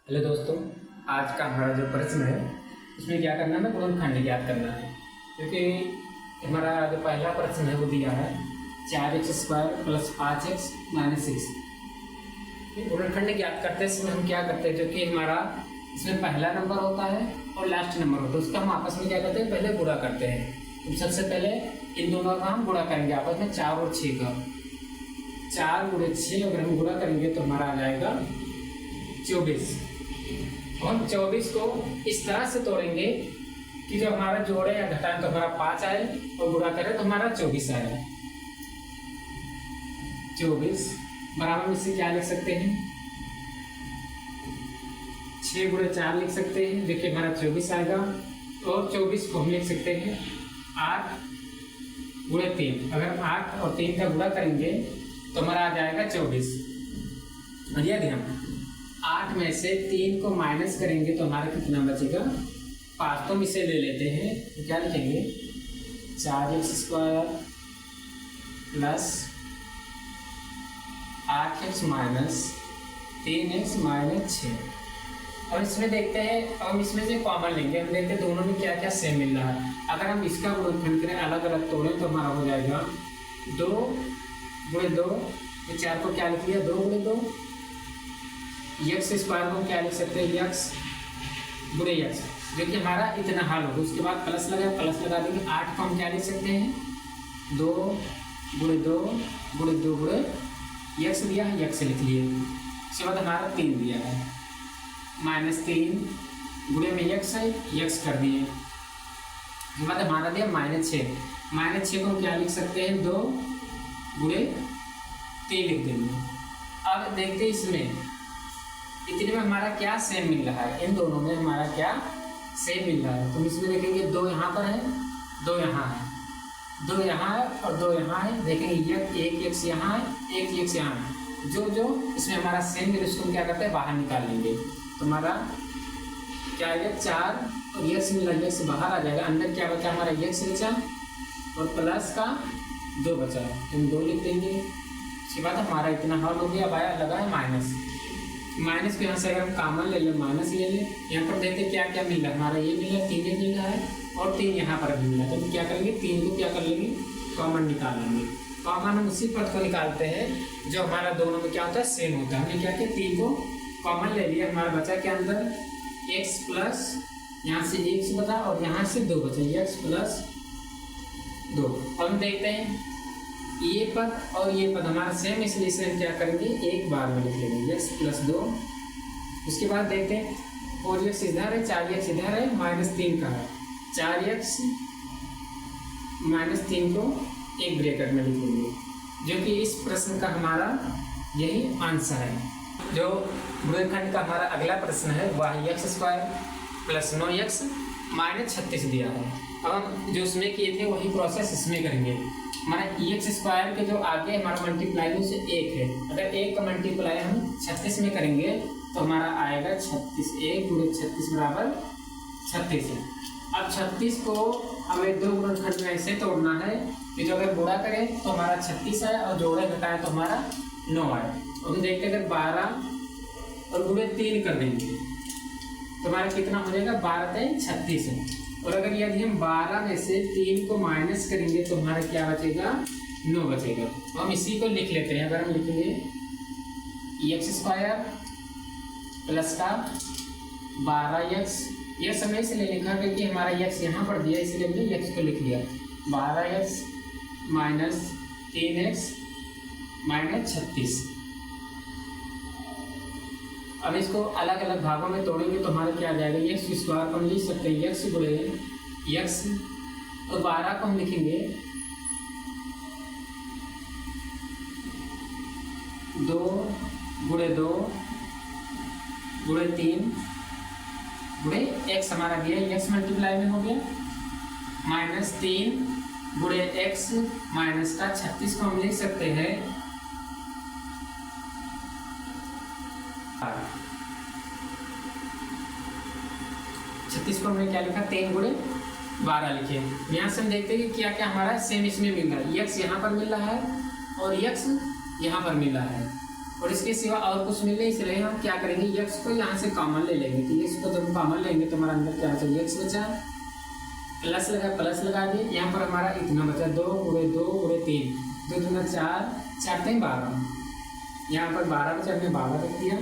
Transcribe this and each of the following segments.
Hello दोस्तों, आज का हमारा जो प्रश्न है उसमें क्या करना है, गुणनखंड ज्ञात करना है। क्योंकि हमारा जो पहला प्रश्न है वो दिया है 4x² प्लस 5x माइनस 6। गुणनखंड ज्ञात करते हैं इसमें हम क्या करते हैं, जो कि हमारा इसमें पहला नंबर होता है और लास्ट नंबर होता है, उसका हम आपस में क्या करते हैं, पहले गुणा करते हैं। तो सबसे पहले इन दोनों का हम गुणा करेंगे आपस में, 4 और 6 का। 4 गुणे 6 अगर हम गुणा करेंगे तो हमारा आ जाएगा 24। हम 24 को इस तरह से तोड़ेंगे कि जो हमारा जोड़े या घटाएं तो हमारा 5 आए और गुणा करें तो हमारा 24 आए। 24 बराबर में से क्या लिख सकते हैं, 6 गुणे 4 लिख सकते हैं, जो कि हमारा 24 आएगा। और 24 को हम लिख सकते हैं 8 गुणे 3। अगर 8 और 3 का गुणा करेंगे तो हमारा आ जाएगा 24। और यदि हम 8 में से 3 को माइनस करेंगे तो हमारा कितना बचेगा, 5। तो हम इसे ले लेते हैं, तो क्या लिखेंगे 4x² plus 8x minus 3x minus 6। अब इसमें देखते हैं, अब हम इसमें से कॉमन लेंगे, हम देखते हैं दोनों में क्या क्या सेम मिल रहा है। अगर हम इसका गुणनखंड करें, अलग अलग तोड़ें तो हमारा हो जाएगा 2 गुणे 2। तो 4 को क्या लिख लिया, 2 गुणे 2। x² को क्या लिख सकते हैं, x गुणे x, जो कि हमारा इतना हल होगा। उसके बाद प्लस लगा देंगे। 8 को हम क्या लिख सकते हैं, 2 गुणे 2 गुणे 2 गुणे x दिया है, x लिख लिए। उसके बाद हमारा 3 दिया है, माइनस 3 गुणे में x है, x कर दिए। उसके बाद हमारा दिया माइनस 6। माइनस 6 को हम क्या लिख सकते हैं, 2 गुणे 3 लिख देंगे। अब देखते हैं इसमें इतने में हमारा क्या सेम मिल रहा है, इन दोनों में हमारा क्या सेम मिल रहा है। तो इसमें देखेंगे 2 यहाँ पर है, 2 यहाँ है, 2 यहाँ है और 2 यहाँ है। देखेंगे एक x यहाँ है, एक x यहाँ है। जो जो इसमें हमारा सेम मिले उसको हम क्या करते हैं, बाहर निकाल लेंगे। तो हमारा क्या आएगा, 4 और x मिला, x बाहर आ जाएगा। अंदर क्या बचा, हमारा x बचा और प्लस का 2 बचा है, तो हम 2 लिख देंगे। उसके बाद हमारा इतना हल हो गया। अब आया लगा है माइनस को यहाँ से अगर हम कॉमन ले लें, माइनस ले लें। यहाँ पर देखते क्या क्या मिल रहा है, हमारा ये मिला, 3 मिल रहा है और 3 यहाँ पर भी मिला। तो हम क्या करेंगे, 3 को क्या कर लेंगे, कॉमन निकाल लेंगे। कॉमन हम उसी पद को निकालते हैं जो हमारा दोनों में क्या होता है, सेम होता है। हमने क्या किया, 3 को कॉमन ले लिया। हमारा बचा क्या अंदर, x प्लस यहाँ से x बचा और यहाँ से 2 बचा, x प्लस 2। अब हम देखते हैं ये पद और ये पद हमारा सेम, इसलिए इसे हम क्या करेंगे, एक बार में लिख लेंगे, x प्लस 2। उसके बाद देखते हैं 4x इधर है, 4x इधर है, माइनस 3 का है, 4x माइनस 3 को एक ब्रैकेट में लिख लेंगे, जो कि इस प्रश्न का हमारा यही आंसर है। जो गुणनखंड का हमारा अगला प्रश्न है वह x² प्लस 9x माइनस 36 दिया है। अब हम जो इसमें किए थे वही प्रोसेस इसमें करेंगे। हमारा x² के जो आगे हमारा मल्टीप्लाई में से 1 है, अगर 1 का मल्टीप्लाई हम 36 में करेंगे तो हमारा आएगा 36। 1 गुणे 36 बराबर 36 है। अब 36 को हमें 2 गुणनखंड में ऐसे तोड़ना है कि जो अगर गुणा करें तो हमारा 36 है और जोड़े घटाएं तो हमारा 9 है। और हम देखते हैं अगर 12 और गुणे 3 कर देंगे तो हमारा कितना हो जाएगा, 12 × 36 है। और अगर यदि हम 12 में से 3 को माइनस करेंगे तो हमारा क्या बचेगा, 9 बचेगा। तो हम इसी को लिख लेते हैं। अगर हम लिखेंगे x² प्लस का 12x, यह समय से ले लिखा क्योंकि हमारा x यहाँ पर दिया, इसलिए हमने x को लिख लिया। 12x minus 3x minus 36। अब इसको अलग अलग भागों में तोड़ेंगे तो हमारा क्या आ जाएगा, x² को हम लिख सकते हैं x गुणे x और 12 को हम लिखेंगे 2 गुणे 2 गुणे 3 गुणे x हमारा दिया, x मल्टीप्लाई में हो गया, माइनस 3 गुणे x माइनस का 36 को हम लिख सकते हैं 36 को हमने क्या लिखा, 3 गुणे 12 लिखे। यहाँ से हम देखते हैं कि क्या क्या हमारा सेम इसमें मिल रहा है, x यहाँ पर मिल रहा है और x यहाँ पर मिल रहा है। और इसके सिवा और कुछ मिले, इसलिए हम क्या करेंगे, x को यहाँ से कॉमन ले लेंगे। तो x को जब कॉमन लेंगे तो हमारा अंदर क्या बचा, x बचा, प्लस लगा दिए। यहाँ पर हमारा इतना बचा 2 × 2 × 3, 2 दूना 4, 4 3 12। यहाँ पर 12 बचा, हमने 12 रख दिया।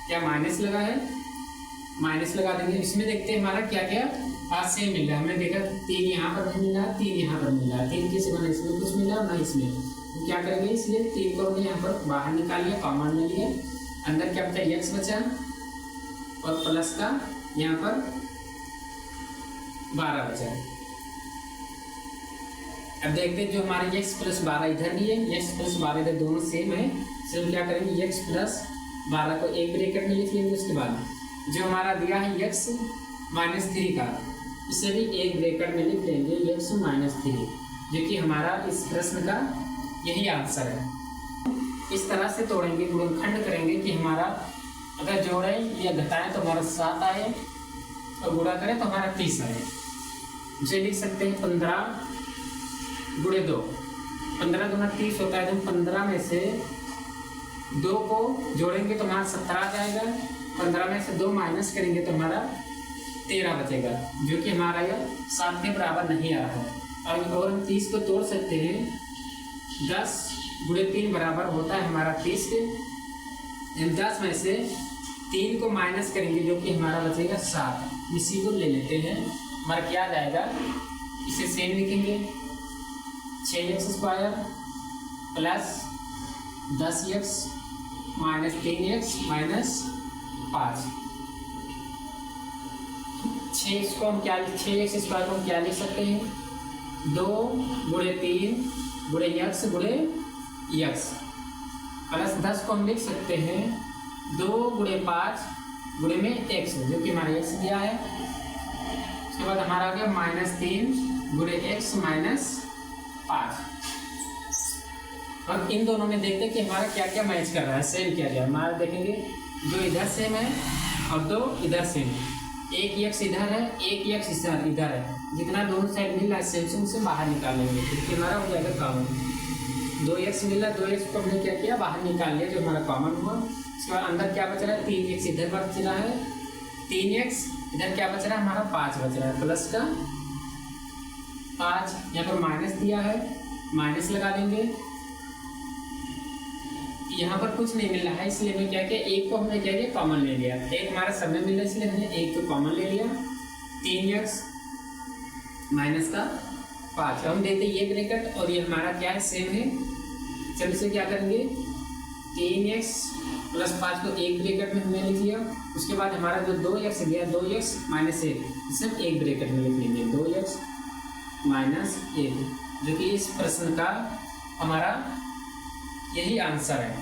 क्या माइनस लगा है, माइनस लगा देंगे। इसमें देखते हैं हमारा क्या क्या आज से मिल रहा है। हमने देखा 3 यहाँ पर नहीं मिला, 3 यहाँ पर मिला, 3 के सिवा इसमें कुछ मिला ना इसमें। तो क्या करेंगे, इसलिए 3 को हमने यहाँ पर बाहर निकाल लिया, कॉमन ले लिया। अंदर क्या बचा, x बचा और प्लस का यहाँ पर 12 बचा। अब देखते हैं जो हमारे x + 12 इधर भी है, x + 12 इधर दोनों सेम है। इसलिए क्या करेंगे, x + 12 को एक ब्रैकेट में लिख लेंगे। उसके बाद जो हमारा दिया है x - 3 का, इसे भी एक ब्रैकेट में लिख लेंगे, x - 3, जो कि हमारा इस प्रश्न का यही आंसर है। इस तरह से तोड़ेंगे, गुणनखंड करेंगे कि हमारा अगर जोड़ें या घटाएं तो हमारा 7 आए और गुणा करें तो हमारा 30 आए। इसे लिख सकते हैं 15 × 2, 15 दूना 30 होता है। तो 15 में से 2 को जोड़ेंगे तो हमारा 17 आ जाएगा। 15 में से 2 माइनस करेंगे तो हमारा 13 बचेगा, जो कि हमारा यह 7 के बराबर नहीं आ रहा है। और हम 30 को तोड़ सकते हैं, 10 × 3 बराबर होता है हमारा 30 के। 10 में से 3 को माइनस करेंगे, जो कि हमारा बचेगा 7। इसी को ले लेते हैं, हमारा क्या आ जाएगा, इसे सेम लिखेंगे, 6x² plus 10x - 3x - 5। 6x को हम क्या, 6x² को हम क्या लिख सकते हैं, 2 × 3 × x × x प्लस 10 को हम लिख सकते हैं 2 × 5 × x, जो कि हमारा x दिया है। उसके बाद हमारा आ गया -3 × x - 5। अब इन दोनों में देखते हैं कि हमारा क्या क्या मैच कर रहा है, सेम क्या क्या। हमारा देखेंगे 2 इधर सेम है और 2 इधर सेम है। एक x इधर है, एक x इधर है। जितना दोनों साइड मिल रहा है सेम से बाहर निकाल लेंगे, क्योंकि हमारा हो जाएगा कॉमन। 2x मिल रहा है, 2x को हमने क्या किया, बाहर निकाल लिया, जो हमारा कॉमन हुआ। उसके बाद अंदर क्या बच रहा है, 3x इधर बच रहा है, 3x इधर क्या बच रहा है, हमारा 5 बच रहा है। प्लस का 5, यहाँ पर माइनस दिया है, माइनस लगा देंगे। यहाँ पर कुछ नहीं मिल रहा है, इसलिए हमें क्या किया, एक को हमने क्या किया, कॉमन ले लिया। एक हमारा सब में मिल रहा है, इसलिए हमने एक को कॉमन ले लिया। 3x माइनस का 5। हम देते ये ब्रैकेट और ये हमारा क्या है, सेम है। चल इसे क्या करेंगे, 3x + 5 को एक ब्रैकेट में हमने लिख लिया। उसके बाद हमारा जो 2x दिया, 2x - 1, इसे हम एक ब्रैकेट में लिख लेंगे, 2x - 1, जो कि इस प्रश्न का हमारा यही आंसर है।